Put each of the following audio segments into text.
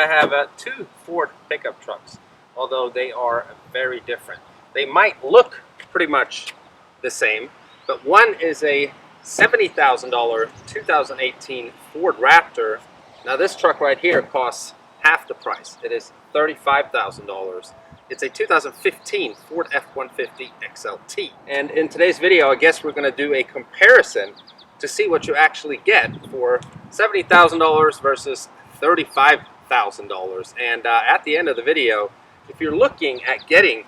I have two Ford pickup trucks, although they are very different. They might look pretty much the same, but one is a $70,000 2018 Ford Raptor. Now this truck right here costs half the price. It is $35,000. It's a 2015 Ford F150 XLT. And in today's video, I guess we're going to do a comparison to see what you actually get for $70,000 versus $35,000. And at the end of the video, if you're looking at getting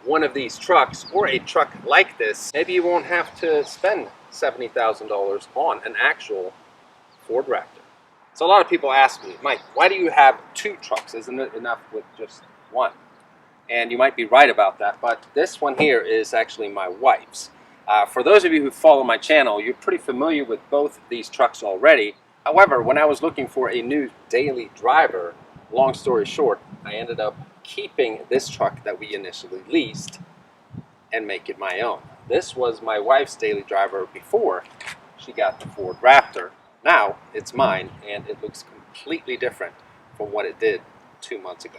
one of these trucks or a truck like this, maybe you won't have to spend $70,000 on an actual Ford Raptor. So a lot of people ask me, Mike, why do you have two trucks? Isn't it enough with just one? And you might be right about that, but this one here is actually my wife's. For those of you who follow my channel, you're pretty familiar with both these trucks already. However, when I was looking for a new daily driver, long story short, I ended up keeping this truck that we initially leased and make it my own. This was my wife's daily driver before she got the Ford Raptor. Now it's mine, and it looks completely different from what it did 2 months ago.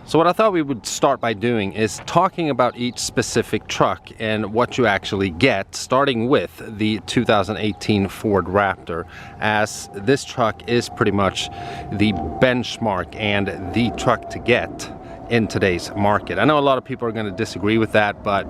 So what I thought we would start by doing is talking about each specific truck and what you actually get, starting with the 2018 Ford Raptor, as this truck is pretty much the benchmark and the truck to get in today's market. I know a lot of people are going to disagree with that, but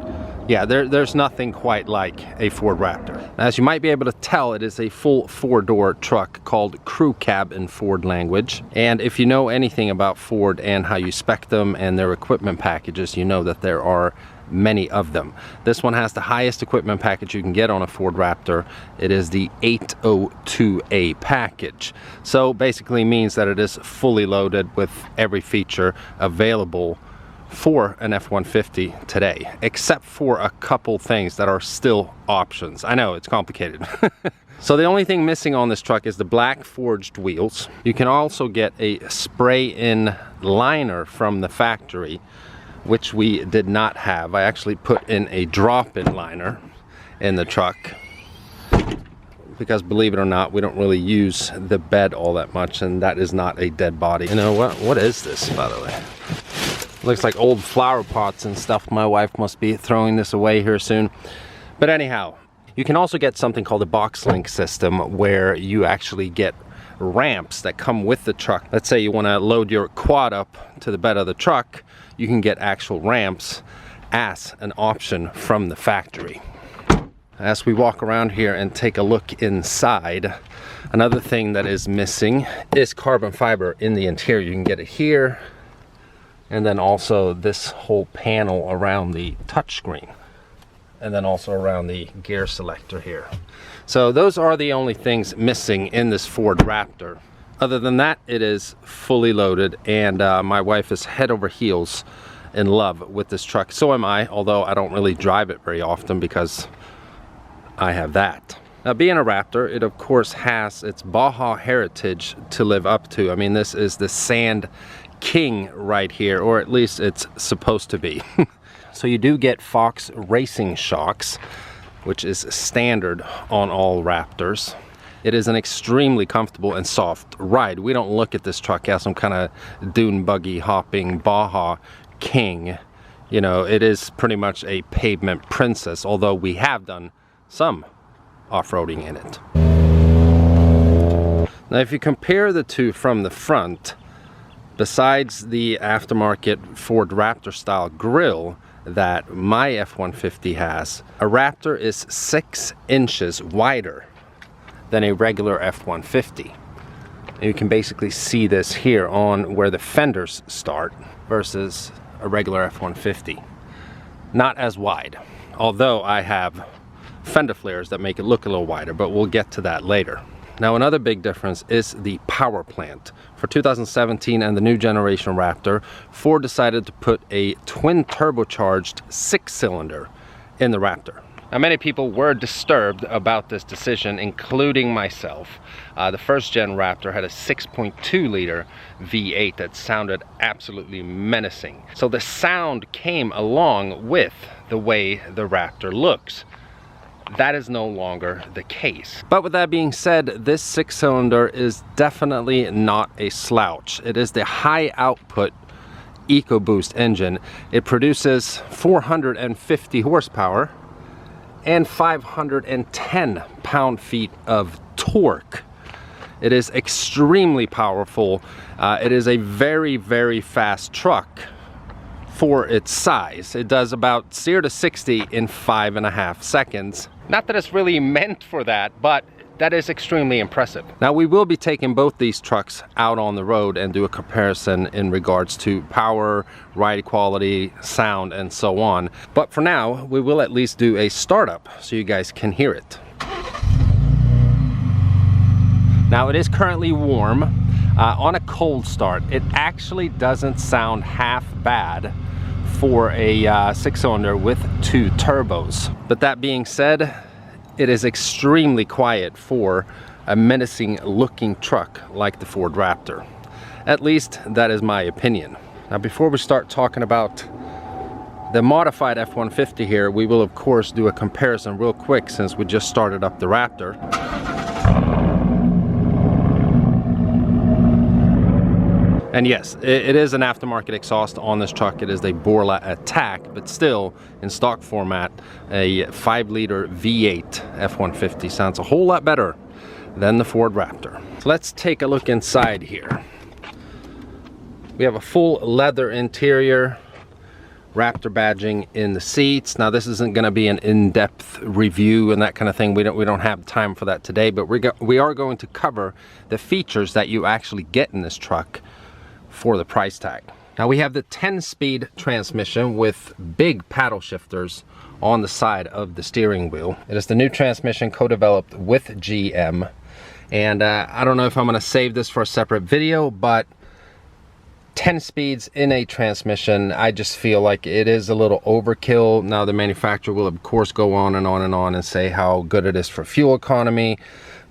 yeah, there's nothing quite like a Ford Raptor. Now, as you might be able to tell, it is a full four-door truck called crew cab in Ford language. And if you know anything about Ford and how you spec them and their equipment packages, you know that there are many of them. This one has the highest equipment package you can get on a Ford Raptor. It is the 802A package. So basically means that it is fully loaded with every feature available for an F-150 today, except for a couple things that are still options. I know, it's complicated. So the only thing missing on this truck is the black forged wheels. You can also get a spray-in liner from the factory, which we did not have. I actually put in a drop-in liner in the truck because, believe it or not, we don't really use the bed all that much, and that is not a dead body. You know what is this, by the way? Looks like old flower pots and stuff. My wife must be throwing this away here soon. But anyhow, you can also get something called a box link system, where you actually get ramps that come with the truck. Let's say you want to load your quad up to the bed of the truck, you can get actual ramps as an option from the factory. As we walk around here and take a look inside, another thing that is missing is carbon fiber in the interior. You can get it here, and then also this whole panel around the touchscreen, and then also around the gear selector here. So those are the only things missing in this Ford Raptor. Other than that, it is fully loaded, and my wife is head over heels in love with this truck. So am I, although I don't really drive it very often because I have that. Now, being a Raptor, it of course has its Baja heritage to live up to. I mean, this is the Sand King right here, or at least it's supposed to be. So you do get Fox racing shocks, which is standard on all Raptors. It is an extremely comfortable and soft ride. We don't look at this truck as some kind of dune buggy hopping Baja King. You know, it is pretty much a pavement princess, although we have done some off-roading in it. Now, if you compare the two from the front, besides the aftermarket Ford Raptor style grille that my F-150 has, a Raptor is 6 inches wider than a regular F-150. You can basically see this here on where the fenders start versus a regular F-150. Not as wide, although I have fender flares that make it look a little wider, but we'll get to that later. Now, another big difference is the power plant. For 2017 and the new generation Raptor, Ford decided to put a twin turbocharged 6-cylinder in the Raptor. Now, many people were disturbed about this decision, including myself. The first gen Raptor had a 6.2 liter V8 that sounded absolutely menacing. So the sound came along with the way the Raptor looks. that is no longer the case. But with that being said, this 6-cylinder is definitely not a slouch. It is the high output EcoBoost engine. It produces 450 horsepower and 510 pound-feet of torque. It is extremely powerful. It is a very, very fast truck for its size. It does about 0 to 60 in 5.5 seconds. Not that it's really meant for that, but that is extremely impressive. Now we will be taking both these trucks out on the road and do a comparison in regards to power, ride quality, sound, and so on. But for now, we will at least do a startup so you guys can hear it. Now it is currently warm. On a cold start, it actually doesn't sound half bad for a 6-cylinder with 2 turbos. But that being said, it is extremely quiet for a menacing looking truck like the Ford Raptor. At least that is my opinion. Now before we start talking about the modified F150 here, we will of course do a comparison real quick since we just started up the Raptor. And yes, it is an aftermarket exhaust on this truck. It is a Borla Atak, but still in stock format, a 5-liter V8 F150 sounds a whole lot better than the Ford Raptor. So let's take a look inside here. We have a full leather interior, Raptor badging in the seats. Now this isn't going to be an in-depth review and that kind of thing. We don't have time for that today, but we are going to cover the features that you actually get in this truck for the price tag. Now we have the 10-speed transmission with big paddle shifters on the side of the steering wheel. It is the new transmission co-developed with GM, and I don't know if I'm going to save this for a separate video, but 10 speeds in a transmission, I just feel like it is a little overkill. Now the manufacturer will of course go on and on and on and say how good it is for fuel economy,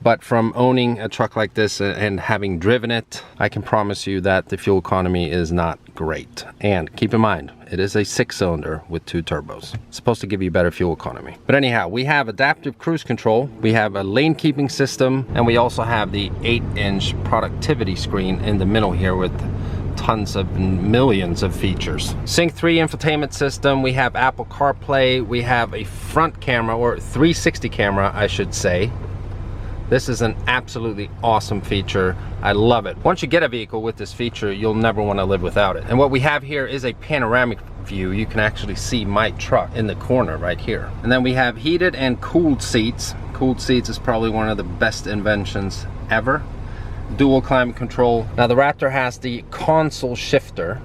but from owning a truck like this and having driven it, I can promise you that the fuel economy is not great. And keep in mind, it is a 6-cylinder with 2 turbos. It's supposed to give you better fuel economy. But anyhow, we have adaptive cruise control, we have a lane keeping system, and we also have the 8-inch productivity screen in the middle here with tons of millions of features. Sync 3 infotainment system, we have Apple CarPlay, we have a front camera, or 360 camera I should say. This is an absolutely awesome feature. I love it. Once you get a vehicle with this feature, you'll never want to live without it. And what we have here is a panoramic view. You can actually see my truck in the corner right here. And then we have heated and cooled seats. Cooled seats is probably one of the best inventions ever. Dual climate control. Now the Raptor has the console shifter,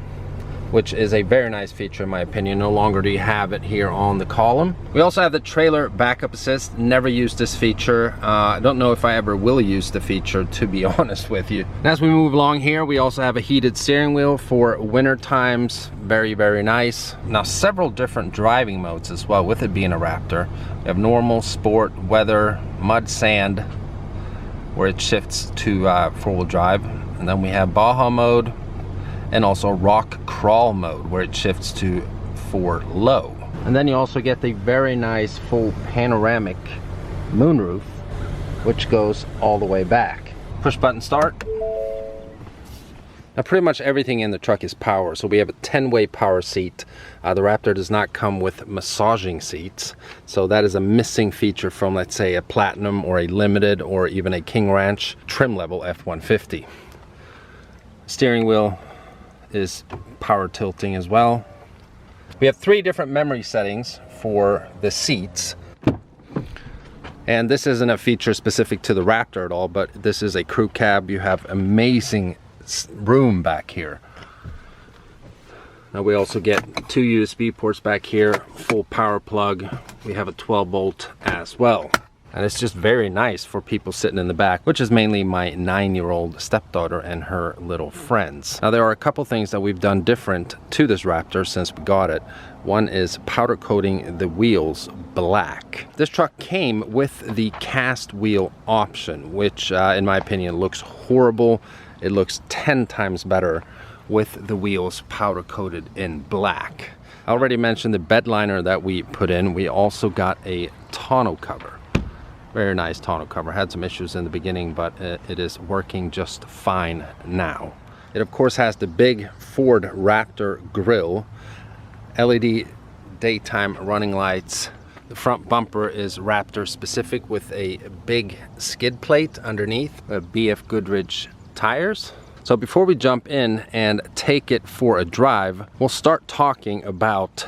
which is a very nice feature in my opinion. No longer do you have it here on the column. We also have the trailer backup assist. Never used this feature. I don't know if I ever will use the feature, to be honest with you. And as we move along here, we also have a heated steering wheel for winter times. Very, very nice. Now several different driving modes as well, with it being a Raptor. We have normal, sport, weather, mud, sand, where it shifts to 4-wheel drive. And then we have Baja mode, and also rock crawl mode, where it shifts to 4 low. And then you also get the very nice full panoramic moonroof, which goes all the way back. Push button start. Now pretty much everything in the truck is power. So we have a 10-way power seat. The Raptor does not come with massaging seats, so that is a missing feature from, let's say, a Platinum or a Limited or even a King Ranch trim level F150. Steering wheel is power tilting as well. We have 3 different memory settings for the seats, and this isn't a feature specific to the Raptor at all, but this is a crew cab. You have amazing room back here. Now we also get 2 USB ports back here, full power plug. We have a 12-volt as well. And it's just very nice for people sitting in the back, which is mainly my 9-year-old stepdaughter and her little friends. Now there are a couple things that we've done different to this Raptor since we got it. One is powder coating the wheels black. This truck came with the cast wheel option, which in my opinion looks horrible. It looks 10 times better with the wheels powder coated in black. I already mentioned the bed liner that we put in. We also got a tonneau cover. Very nice tonneau cover. Had some issues in the beginning, but it is working just fine now. It of course has the big Ford Raptor grille, LED daytime running lights. The front bumper is Raptor specific with a big skid plate underneath, BF Goodrich tires. So before we jump in and take it for a drive, we'll start talking about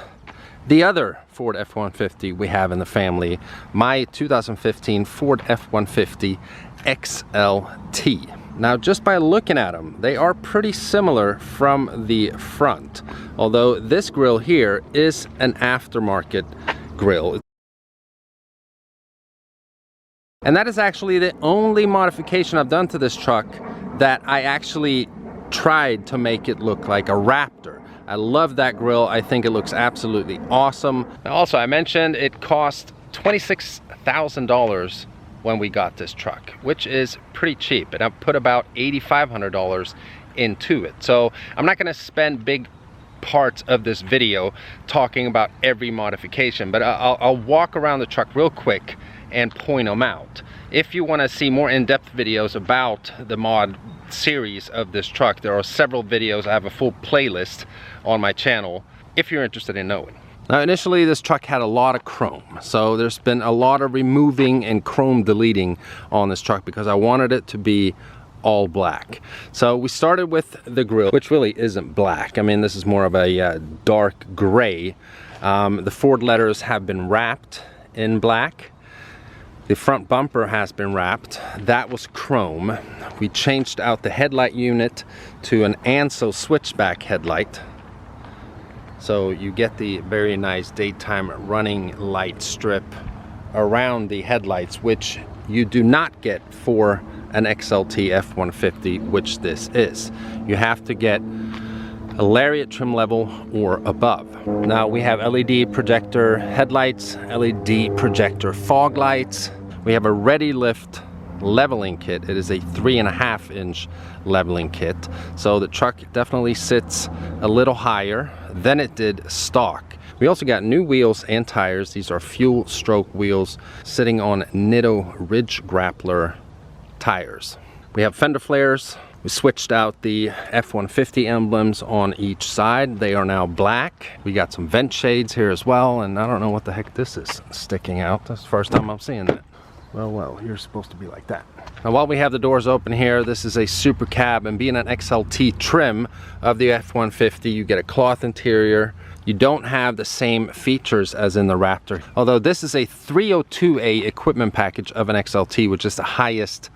the other Ford F-150 we have in the family, my 2015 Ford F-150 XLT. Now, just by looking at them, they are pretty similar from the front, although this grille here is an aftermarket grille. And that is actually the only modification I've done to this truck that I actually tried to make it look like a Raptor. I love that grille. I think it looks absolutely awesome. Now also, I mentioned it cost $26,000 when we got this truck, which is pretty cheap. And I put about $8,500 into it. So I'm not gonna spend big parts of this video talking about every modification, but I'll walk around the truck real quick and point them out. If you want to see more in-depth videos about the mod series of this truck, there are several videos. I have a full playlist on my channel if you're interested in knowing. Now, initially this truck had a lot of chrome, so there's been a lot of removing and chrome deleting on this truck because I wanted it to be all black. So we started with the grille, which really isn't black. I mean, this is more of a dark gray. The Ford letters have been wrapped in black. The front bumper has been wrapped. That was chrome. We changed out the headlight unit to an Anzo switchback headlight. So you get the very nice daytime running light strip around the headlights, which you do not get for an XLT F-150, which this is. You have to get a lariat trim level or above. Now we have LED projector headlights, LED projector fog lights. We have a ReadyLift leveling kit. It is a 3.5-inch leveling kit. So the truck definitely sits a little higher than it did stock. We also got new wheels and tires. These are fuel stroke wheels sitting on Nitto Ridge Grappler tires. We have fender flares. We switched out the F-150 emblems on each side. They are now black. We got some vent shades here as well, and I don't know what the heck this is sticking out. That's the first time I'm seeing it. Well, you're supposed to be like that. Now, while we have the doors open here, this is a super cab, and being an XLT trim of the F-150, you get a cloth interior. You don't have the same features as in the Raptor, although this is a 302A equipment package of an XLT, which is the highest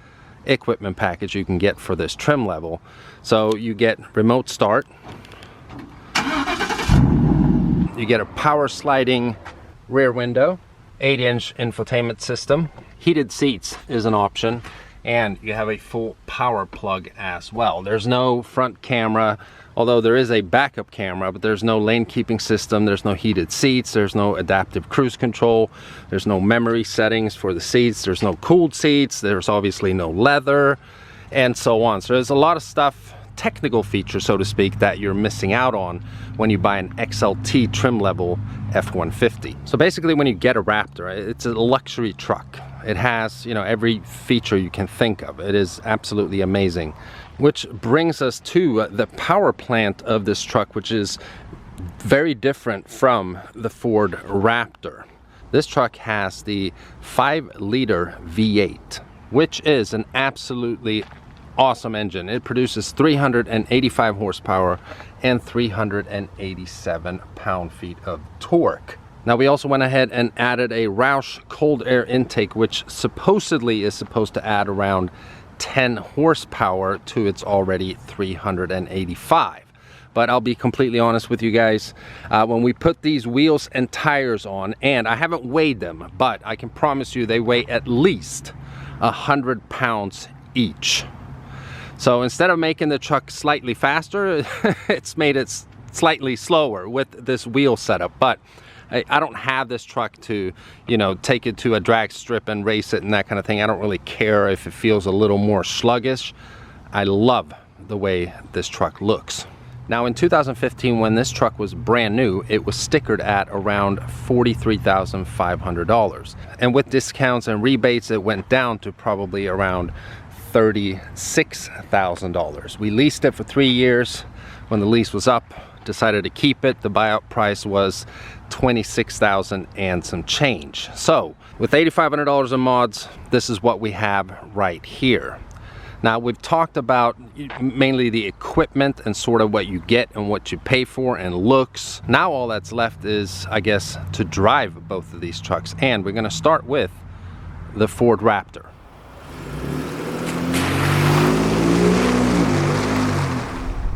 equipment package you can get for this trim level. So you get remote start, you get a power sliding rear window, 8-inch infotainment system, heated seats is an option, and you have a full power plug as well. There's no front camera, although there is a backup camera, but there's no lane keeping system, there's no heated seats, there's no adaptive cruise control, there's no memory settings for the seats, there's no cooled seats, there's obviously no leather, and so on. So there's a lot of stuff, technical features, so to speak, that you're missing out on when you buy an XLT trim level F-150. So basically, when you get a Raptor, it's a luxury truck. It has, you know, every feature you can think of. It is absolutely amazing. Which brings us to the power plant of this truck, which is very different from the Ford Raptor. This truck has the 5-liter V8, which is an absolutely awesome engine. It produces 385 horsepower and 387 pound-feet of torque. Now, we also went ahead and added a Roush cold air intake, which supposedly is supposed to add around 10 horsepower to its already 385. But I'll be completely honest with you guys, when we put these wheels and tires on, and I haven't weighed them, but I can promise you they weigh at least 100 pounds each. So instead of making the truck slightly faster, it's made it slightly slower with this wheel setup. But I don't have this truck to, you know, take it to a drag strip and race it and that kind of thing. I don't really care if it feels a little more sluggish. I love the way this truck looks. Now in 2015, when this truck was brand new, it was stickered at around $43,500. And with discounts and rebates, it went down to probably around $36,000. We leased it for 3 years. When the lease was up, decided to keep it. The buyout price was $26,000 and some change. So with $8,500 in mods, this is what we have right here. Now we've talked about mainly the equipment and sort of what you get and what you pay for and looks. Now all that's left is, I guess, to drive both of these trucks. And we're gonna start with the Ford Raptor.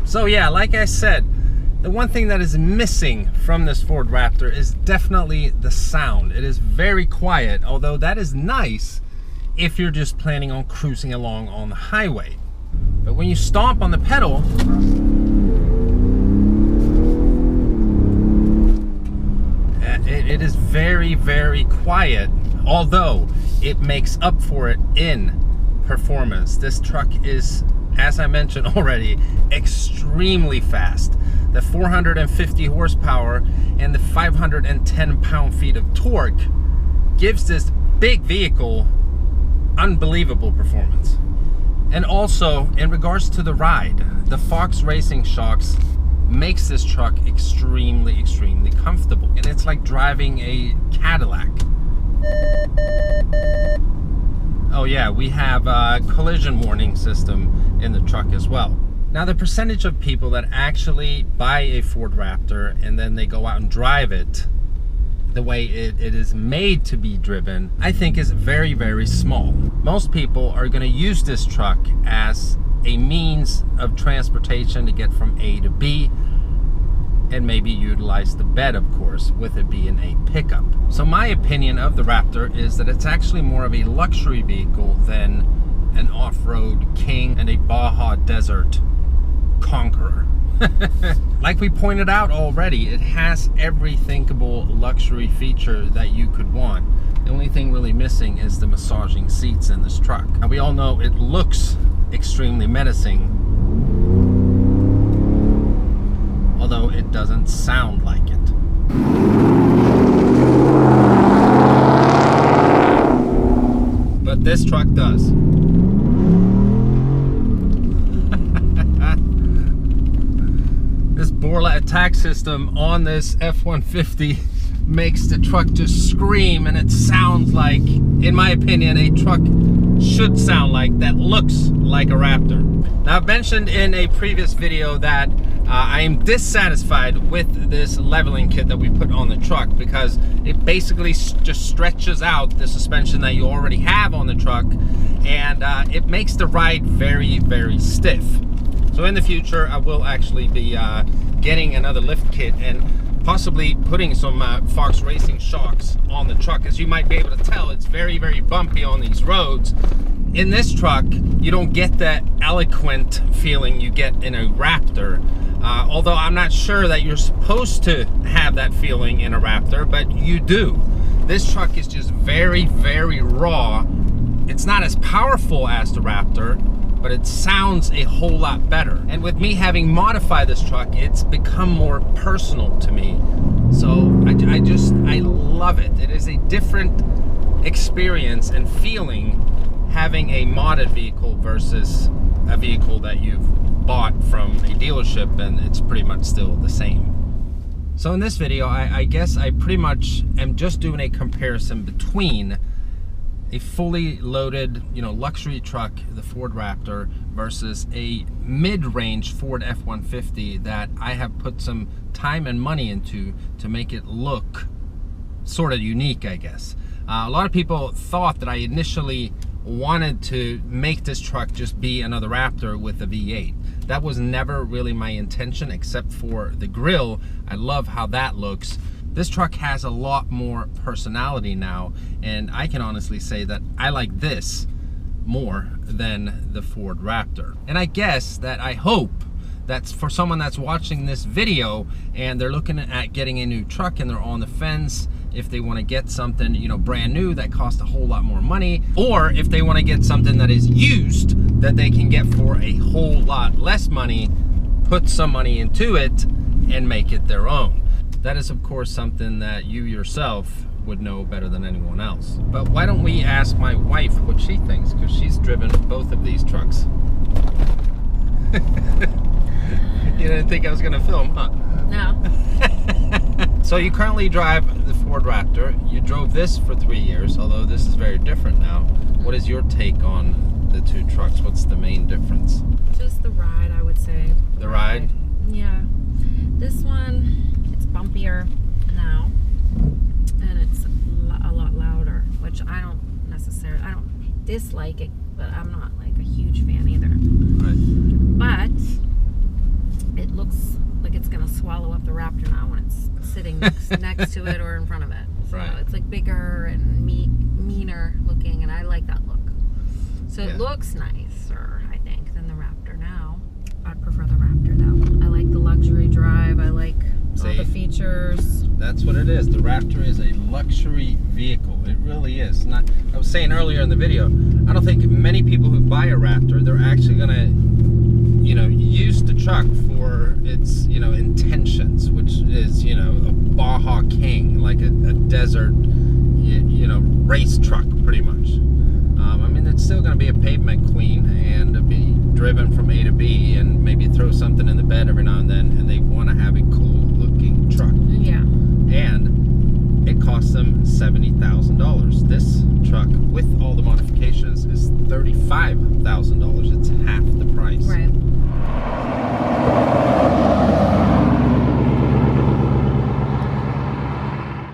So yeah, like I said, the one thing that is missing from this Ford Raptor is definitely the sound. It is very quiet, although that is nice if you're just planning on cruising along on the highway. But when you stomp on the pedal, it is very, very quiet, although it makes up for it in performance. This truck is, as I mentioned already, extremely fast. The 450 horsepower and the 510 pound-feet of torque gives this big vehicle unbelievable performance. And also, in regards to the ride, the Fox Racing shocks makes this truck extremely, extremely comfortable. And it's like driving a Cadillac. Oh yeah, we have a collision warning system in the truck as well. Now the percentage of people that actually buy a Ford Raptor and then they go out and drive it the way it is made to be driven, I think is very, very small. Most people are going to use this truck as a means of transportation to get from A to B, and maybe utilize the bed, of course, with it being a pickup. So my opinion of the Raptor is that it's actually more of a luxury vehicle than an off-road king and a Baja Desert conqueror. Like we pointed out already, it has every thinkable luxury feature that you could want. The only thing really missing is the massaging seats in this truck. Now we all know it looks extremely menacing, although it doesn't sound like it. But this truck does. This Borla Atak system on this F-150 makes the truck just scream, and it sounds like, in my opinion, a truck should sound like, that looks like a Raptor. Now I've mentioned in a previous video that I am dissatisfied with this leveling kit that we put on the truck, because it basically just stretches out the suspension that you already have on the truck, and it makes the ride very, very stiff. So in the future, I will actually be getting another lift kit and possibly putting some Fox Racing shocks on the truck. As you might be able to tell, it's very, very bumpy on these roads. In this truck, you don't get that eloquent feeling you get in a Raptor. Although I'm not sure that you're supposed to have that feeling in a Raptor, but you do. This truck is just very, very raw. It's not as powerful as the Raptor, but it sounds a whole lot better. And with me having modified this truck, it's become more personal to me. So I love it. It is a different experience and feeling having a modded vehicle versus a vehicle that you've bought from a dealership, and it's pretty much still the same. So in this video, I guess I pretty much am just doing a comparison between a fully loaded, luxury truck, the Ford Raptor, versus a mid-range Ford F150 that I have put some time and money into to make it look sort of unique, I guess. A lot of people thought that I initially wanted to make this truck just be another Raptor with a V8. That was never really my intention, except for the grille. I love how that looks. This truck has a lot more personality now, and I can honestly say that I like this more than the Ford Raptor. And I guess that I hope that for someone that's watching this video and they're looking at getting a new truck and they're on the fence, if they want to get something, brand new that costs a whole lot more money, or if they want to get something that is used that they can get for a whole lot less money, put some money into it and make it their own. That is, of course, something that you yourself would know better than anyone else. But why don't we ask my wife what she thinks, because she's driven both of these trucks. You didn't think I was gonna film, huh? No. So you currently drive the Ford Raptor. You drove this for 3 years, although this is very different now. What is your take on the two trucks? What's the main difference? Just the ride, I would say. The ride? Yeah. This one, it's bumpier now, and it's a lot louder, which I don't dislike it, but I'm not like a huge fan either. Right. But it looks like it's gonna swallow up the Raptor now when it's sitting next to it or in front of it. So Right. it's like bigger and meaner looking, and I like that look. So Yeah. it looks nicer, I think, than the Raptor now. I'd prefer the Raptor though. I like the luxury drive. I like all the features. That's what it is. The Raptor is a luxury vehicle. It really is. Not. I was saying earlier in the video, I don't think many people who buy a Raptor, they're actually gonna, use the truck for its, intentions, which is, a Baja King, like a desert, race truck, pretty much. I mean, it's still gonna be a pavement queen and be driven from A to B, and maybe throw something in the bed every now and then, and they want to have a cool looking truck. Yeah. And it costs them $70,000. This truck, with all the modifications, is $35,000. It's half the price. Right.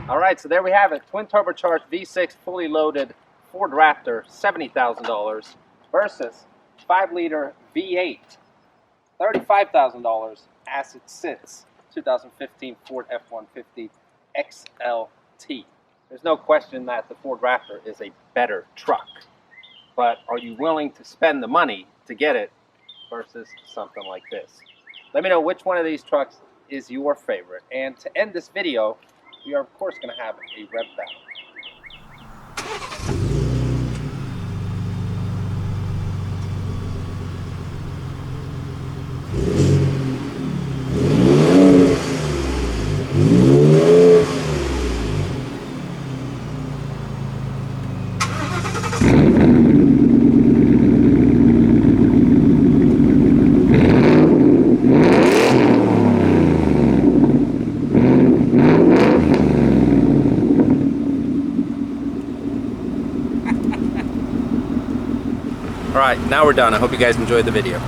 All right, so there we have it. Twin turbocharged V6 fully loaded Ford Raptor, $70,000 versus 5-liter V8, $35,000 as it sits. 2015 Ford F150 XLT. There's no question that the Ford Raptor is a better truck, but are you willing to spend the money to get it versus something like this? Let me know which one of these trucks is your favorite. And to end this video, we are of course going to have a rev battle. All right, now we're done. I hope you guys enjoyed the video.